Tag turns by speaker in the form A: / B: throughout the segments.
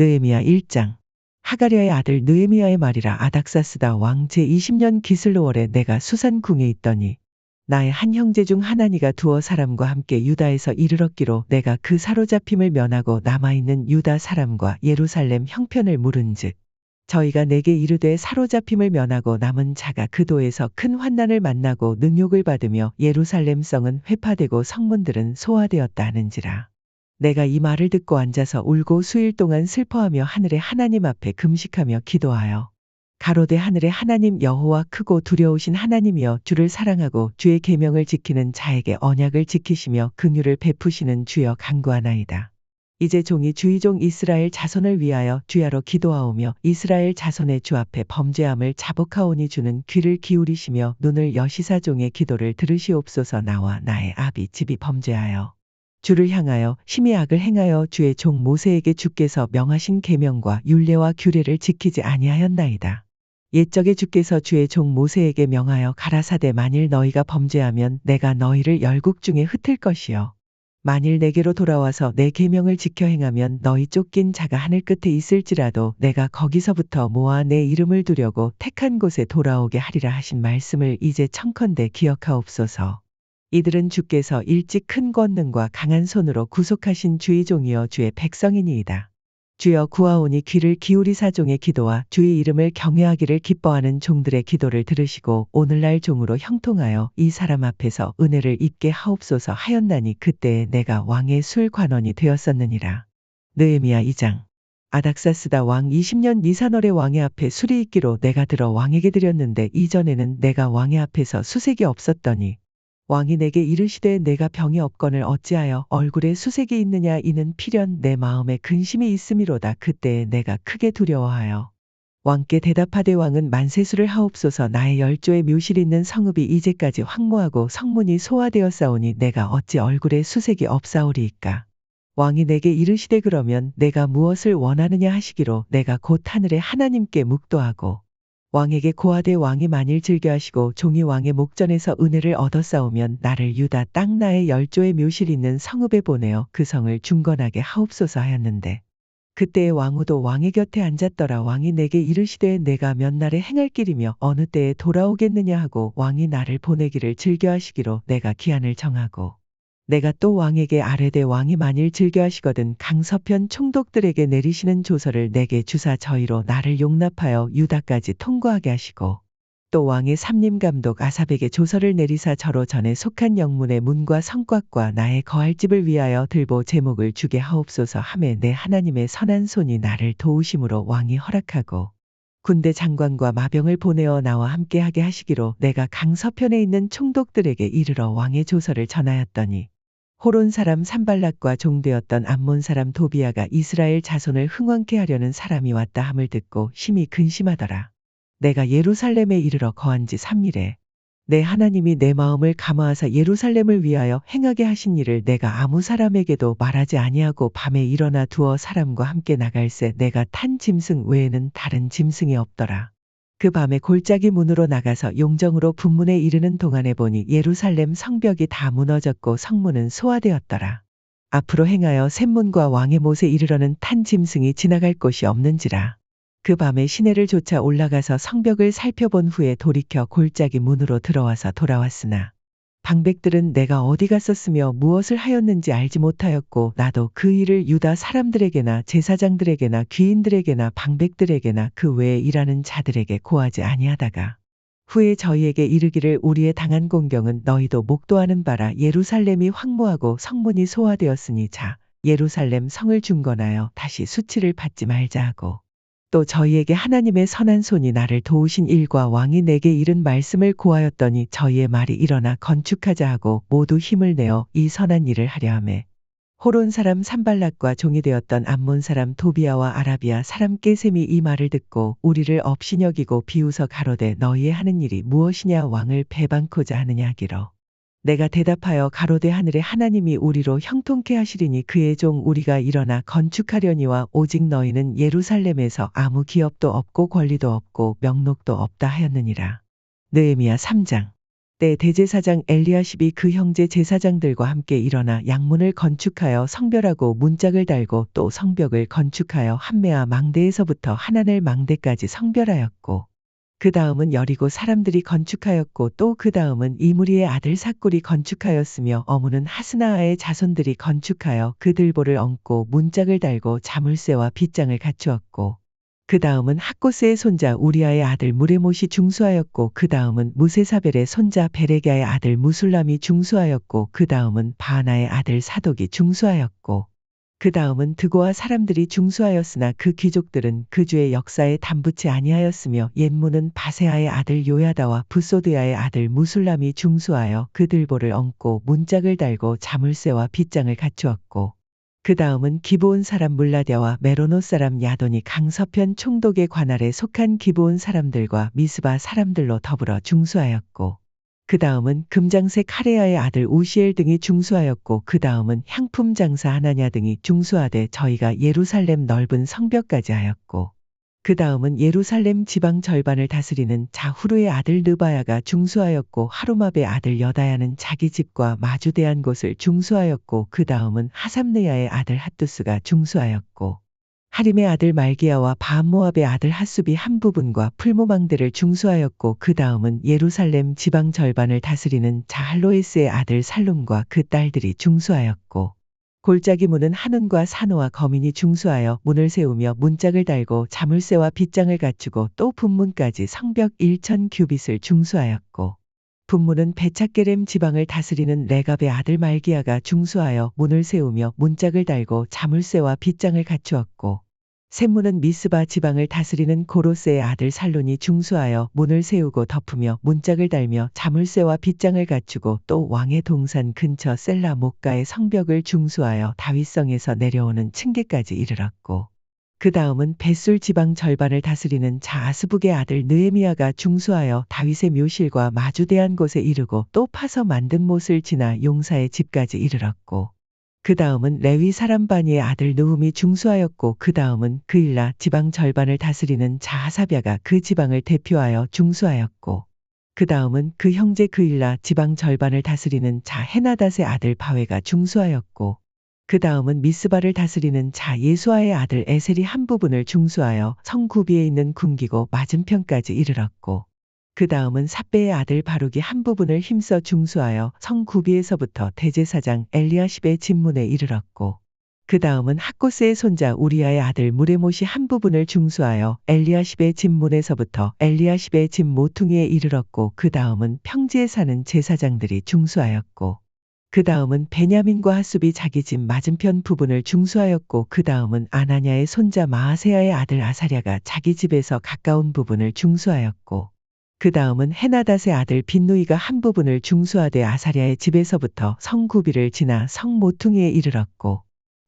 A: 느헤미야 1장. 하가랴의 아들 느헤미야의 말이라. 아닥사스다 왕 제20년 기슬로월에 내가 수산궁에 있더니 나의 한 형제 중 하나니가 두어 사람과 함께 유다에서 이르렀기로 내가 그 사로잡힘을 면하고 남아있는 유다 사람과 예루살렘 형편을 물은즉 저희가 내게 이르되 사로잡힘을 면하고 남은 자가 그 도에서 큰 환난을 만나고 능욕을 받으며 예루살렘 성은 회파되고 성문들은 소화되었다 하는지라. 내가 이 말을 듣고 앉아서 울고 수일 동안 슬퍼하며 하늘의 하나님 앞에 금식하며 기도하여 가로되 하늘의 하나님 여호와 크고 두려우신 하나님이여 주를 사랑하고 주의 계명을 지키는 자에게 언약을 지키시며 긍휼을 베푸시는 주여 간구하나이다. 이제 종이 주의 종 이스라엘 자손을 위하여 주야로 기도하오며 이스라엘 자손의 주 앞에 범죄함을 자복하오니 주는 귀를 기울이시며 눈을 여시사 종의 기도를 들으시옵소서. 나와 나의 아비 집이 범죄하여 주를 향하여 심히 악을 행하여 주의 종 모세에게 주께서 명하신 계명과 율례와 규례를 지키지 아니하였나이다. 옛적에 주께서 주의 종 모세에게 명하여 가라사대 만일 너희가 범죄하면 내가 너희를 열국 중에 흩을 것이요 만일 내게로 돌아와서 내 계명을 지켜 행하면 너희 쫓긴 자가 하늘 끝에 있을지라도 내가 거기서부터 모아 내 이름을 두려고 택한 곳에 돌아오게 하리라 하신 말씀을 이제 청컨대 기억하옵소서. 이들은 주께서 일찍 큰 권능과 강한 손으로 구속하신 주의 종이여 주의 백성이니이다. 주여 구하오니 귀를 기울이사 종의 기도와 주의 이름을 경외하기를 기뻐하는 종들의 기도를 들으시고 오늘날 종으로 형통하여 이 사람 앞에서 은혜를 입게 하옵소서 하였나니 그때에 내가 왕의 술 관원이 되었었느니라. 느헤미야 2장. 아닥사스다 왕 20년 니산월에 왕의 앞에 술이 있기로 내가 들어 왕에게 드렸는데 이전에는 내가 왕의 앞에서 수색이 없었더니 왕이 내게 이르시되 내가 병이 없거늘 어찌하여 얼굴에 수색이 있느냐 이는 필연 내 마음에 근심이 있음이로다. 그때에 내가 크게 두려워하여 왕께 대답하되 왕은 만세수를 하옵소서. 나의 10조의 묘실 있는 성읍이 이제까지 황무하고 성문이 소화되었사오니 내가 어찌 얼굴에 수색이 없사오리이까. 왕이 내게 이르시되 그러면 내가 무엇을 원하느냐 하시기로 내가 곧 하늘의 하나님께 묵도하고 왕에게 고하되 왕이 만일 즐겨하시고 종이 왕의 목전에서 은혜를 얻어싸우면 나를 유다 땅 나의 10조의 묘실 있는 성읍에 보내어 그 성을 중건하게 하옵소서 하였는데 그때에 왕후도 왕의 곁에 앉았더라. 왕이 내게 이르시되 내가 몇 날에 행할 길이며 어느 때에 돌아오겠느냐 하고 왕이 나를 보내기를 즐겨하시기로 내가 기한을 정하고 내가 또 왕에게 아뢰되 왕이 만일 즐겨하시거든 강서편 총독들에게 내리시는 조서를 내게 주사 저희로 나를 용납하여 유다까지 통과하게 하시고 또 왕의 삼림감독 아삽에게 조서를 내리사 저로 전에 속한 영문의 문과 성곽과 나의 거할 집을 위하여 들보 제목을 주게 하옵소서 하매 내 하나님의 선한 손이 나를 도우심으로 왕이 허락하고 군대 장관과 마병을 보내어 나와 함께 하게 하시기로 내가 강서편에 있는 총독들에게 이르러 왕의 조서를 전하였더니 호론 사람 산발락과 종되었던 암몬 사람 도비아가 이스라엘 자손을 흥왕케 하려는 사람이 왔다 함을 듣고 심히 근심하더라. 내가 예루살렘에 이르러 거한 지 3일에 내 하나님이 내 마음을 감화하사 예루살렘을 위하여 행하게 하신 일을 내가 아무 사람에게도 말하지 아니하고 밤에 일어나 두어 사람과 함께 나갈새 내가 탄 짐승 외에는 다른 짐승이 없더라. 그 밤에 골짜기 문으로 나가서 용정으로 분문에 이르는 동안에 보니 예루살렘 성벽이 다 무너졌고 성문은 소화되었더라. 앞으로 행하여 샘문과 왕의 못에 이르러는 탄 짐승이 지나갈 곳이 없는지라. 그 밤에 시내를 쫓아 올라가서 성벽을 살펴본 후에 돌이켜 골짜기 문으로 들어와서 돌아왔으나 방백들은 내가 어디 갔었으며 무엇을 하였는지 알지 못하였고 나도 그 일을 유다 사람들에게나 제사장들에게나 귀인들에게나 방백들에게나 그 외에 일하는 자들에게 고하지 아니하다가 후에 저희에게 이르기를 우리의 당한 공경은 너희도 목도하는 바라. 예루살렘이 황무하고 성문이 소화되었으니 자 예루살렘 성을 중건하여 다시 수치를 받지 말자 하고 또 저희에게 하나님의 선한 손이 나를 도우신 일과 왕이 내게 이른 말씀을 고하였더니 저희의 말이 일어나 건축하자 하고 모두 힘을 내어 이 선한 일을 하려 하매 호론 사람 산발락과 종이 되었던 암몬 사람 도비아와 아라비아 사람 게셈이 이 말을 듣고 우리를 업신여기고 비웃어 가로되 너희의 하는 일이 무엇이냐 왕을 배반코자 하느냐 하기로 내가 대답하여 가로되 하늘의 하나님이 우리로 형통케 하시리니 그의 종 우리가 일어나 건축하려니와 오직 너희는 예루살렘에서 아무 기업도 없고 권리도 없고 명록도 없다 하였느니라. 느헤미야 3장. 때 대제사장 엘리야십이 그 형제 제사장들과 함께 일어나 양문을 건축하여 성별하고 문짝을 달고 또 성벽을 건축하여 함메아 망대에서부터 하나넬 망대까지 성별하였고 그 다음은 여리고 사람들이 건축하였고 또 그 다음은 이무리의 아들 삭골이 건축하였으며 어무는 하스나아의 자손들이 건축하여 그 들보를 얹고 문짝을 달고 자물쇠와 빗장을 갖추었고 그 다음은 학고스의 손자 우리아의 아들 무레못이 중수하였고 그 다음은 무세사벨의 손자 베레게의 아들 무술람이 중수하였고 그 다음은 바하나의 아들 사독이 중수하였고 그 다음은 드고와 사람들이 중수하였으나 그 귀족들은 그 주의 역사에 담붙지 아니하였으며 옛문은 바세아의 아들 요야다와 부소드야의 아들 무술람이 중수하여 그 들보를 얹고 문짝을 달고 자물쇠와 빗장을 갖추었고 그 다음은 기브온 사람 물라랴와 메로노 사람 야돈이 강서편 총독의 관할에 속한 기브온 사람들과 미스바 사람들로 더불어 중수하였고 그 다음은 금장색 카레야의 아들 우시엘 등이 중수하였고 그 다음은 향품 장사 하나냐 등이 중수하되 저희가 예루살렘 넓은 성벽까지 하였고 그 다음은 예루살렘 지방 절반을 다스리는 자후루의 아들 느바야가 중수하였고 하루마베의 아들 여다야는 자기 집과 마주대한 곳을 중수하였고 그 다음은 하삼느야의 아들 핫두스가 중수하였고 하림의 아들 말기야와 바암모압의 아들 핫숲이 한 부분과 풀무망대를 중수하였고 그 다음은 예루살렘 지방 절반을 다스리는 자할로에스의 아들 살룸과 그 딸들이 중수하였고 골짜기 문은 한운과 산호와 거민이 중수하여 문을 세우며 문짝을 달고 자물쇠와 빗장을 갖추고 또 분문까지 성벽 1000규빗을 중수하였고 분문은 베차게렘 지방을 다스리는 레갑의 아들 말기야가 중수하여 문을 세우며 문짝을 달고 자물쇠와 빗장을 갖추었고 샘문은 미스바 지방을 다스리는 고로스의 아들 살론이 중수하여 문을 세우고 덮으며 문짝을 달며 자물쇠와 빗장을 갖추고 또 왕의 동산 근처 셀라 목가의 성벽을 중수하여 다윗성에서 내려오는 층계까지 이르렀고 그 다음은 벳술 지방 절반을 다스리는 자아스북의 아들 느헤미야가 중수하여 다윗의 묘실과 마주대한 곳에 이르고 또 파서 만든 못을 지나 용사의 집까지 이르렀고 그 다음은 레위 사람 바니의 아들 느훔이 중수하였고 그 다음은 그일라 지방 절반을 다스리는 자하사랴가 그 지방을 대표하여 중수하였고 그 다음은 그 형제 그일라 지방 절반을 다스리는 자헤나닷의 아들 바웨가 중수하였고 그 다음은 미스바를 다스리는 자 예수아의 아들 에셀이 한 부분을 중수하여 성 구비에 있는 궁기고 맞은편까지 이르렀고 그 다음은 삽베의 아들 바룩이 한 부분을 힘써 중수하여 성 구비에서부터 대제사장 엘리야십의 집문에 이르렀고 그 다음은 학고스의 손자 우리아의 아들 무레못이 한 부분을 중수하여 엘리야십의 집문에서부터 엘리야십의 집 모퉁이에 이르렀고 그 다음은 평지에 사는 제사장들이 중수하였고 그 다음은 베냐민과 핫숲이 자기 집 맞은편 부분을 중수하였고 그 다음은 아나냐의 손자 마아세야의 아들 아사랴가 자기 집에서 가까운 부분을 중수하였고 그 다음은 헤나닷의 아들 빈누이가 한 부분을 중수하되 아사랴의 집에서부터 성구비를 지나 성 모퉁이에 이르렀고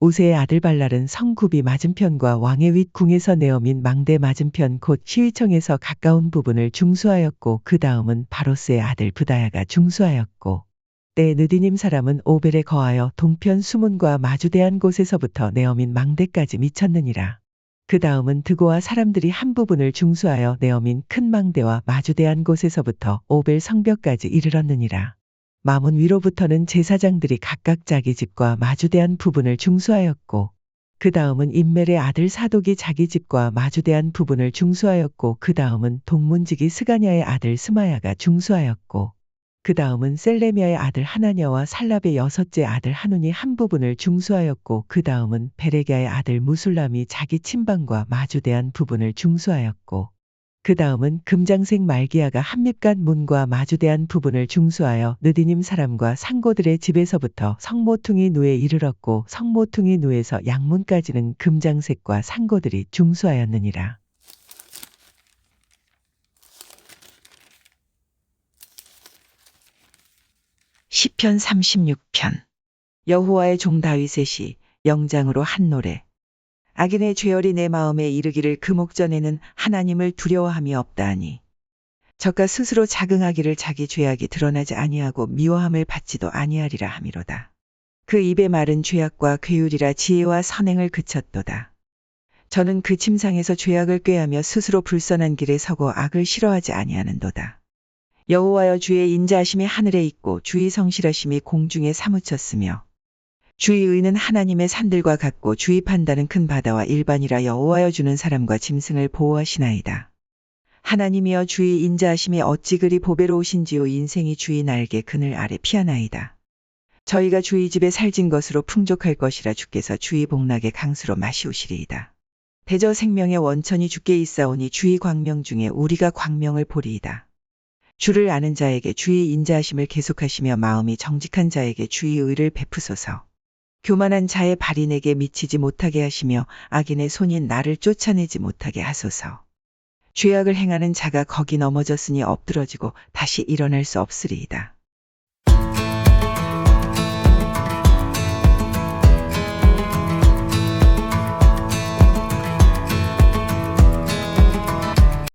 A: 우세의 아들 발랄은 성구비 맞은편과 왕의 윗궁에서 내어민 망대 맞은편 곧 시위청에서 가까운 부분을 중수하였고 그 다음은 바로스의 아들 부다야가 중수하였고 때 느디님 사람은 오벨에 거하여 동편 수문과 마주대한 곳에서부터 내어민 망대까지 미쳤느니라. 그 다음은 드고와 사람들이 한 부분을 중수하여 내어민 큰 망대와 마주대한 곳에서부터 오벨 성벽까지 이르렀느니라. 마문 위로부터는 제사장들이 각각 자기 집과 마주대한 부분을 중수하였고 그 다음은 임멜의 아들 사독이 자기 집과 마주대한 부분을 중수하였고 그 다음은 동문지기 스가냐의 아들 스마야가 중수하였고 그 다음은 셀레미아의 아들 하나냐와 살랍의 여섯째 아들 한운이 한 부분을 중수하였고 그 다음은 베레게의 아들 무술람이 자기 침방과 마주대한 부분을 중수하였고 그 다음은 금장색 말기야가 한밉간 문과 마주대한 부분을 중수하여 느디님 사람과 상고들의 집에서부터 성모퉁이 누에 이르렀고 성모퉁이 누에서 양문까지는 금장색과 상고들이 중수하였느니라. 시편 36편. 여호와의 종 다윗의 시, 영장으로 한 노래. 악인의 죄열이 내 마음에 이르기를 그 목전에는 하나님을 두려워함이 없다하니. 저가 스스로 자긍하기를 자기 죄악이 드러나지 아니하고 미워함을 받지도 아니하리라 하미로다. 그 입의 말은 죄악과 괴율이라 지혜와 선행을 그쳤도다. 저는 그 침상에서 죄악을 꾀하며 스스로 불선한 길에 서고 악을 싫어하지 아니하는도다. 여호와여 주의 인자하심이 하늘에 있고 주의 성실하심이 공중에 사무쳤으며 주의 의는 하나님의 산들과 같고 주의 판단은 큰 바다와 일반이라 여호와여 주는 사람과 짐승을 보호하시나이다. 하나님이여 주의 인자하심이 어찌 그리 보배로우신지요 인생이 주의 날개 그늘 아래 피하나이다. 저희가 주의 집에 살진 것으로 풍족할 것이라 주께서 주의 복락의 강수로 마시우시리이다. 대저 생명의 원천이 주께 있사오니 주의 광명 중에 우리가 광명을 보리이다. 주를 아는 자에게 주의 인자하심을 계속하시며 마음이 정직한 자에게 주의 의를 베푸소서. 교만한 자의 발이 내게 미치지 못하게 하시며 악인의 손이 나를 쫓아내지 못하게 하소서. 죄악을 행하는 자가 거기 넘어졌으니 엎드러지고 다시 일어날 수 없으리이다.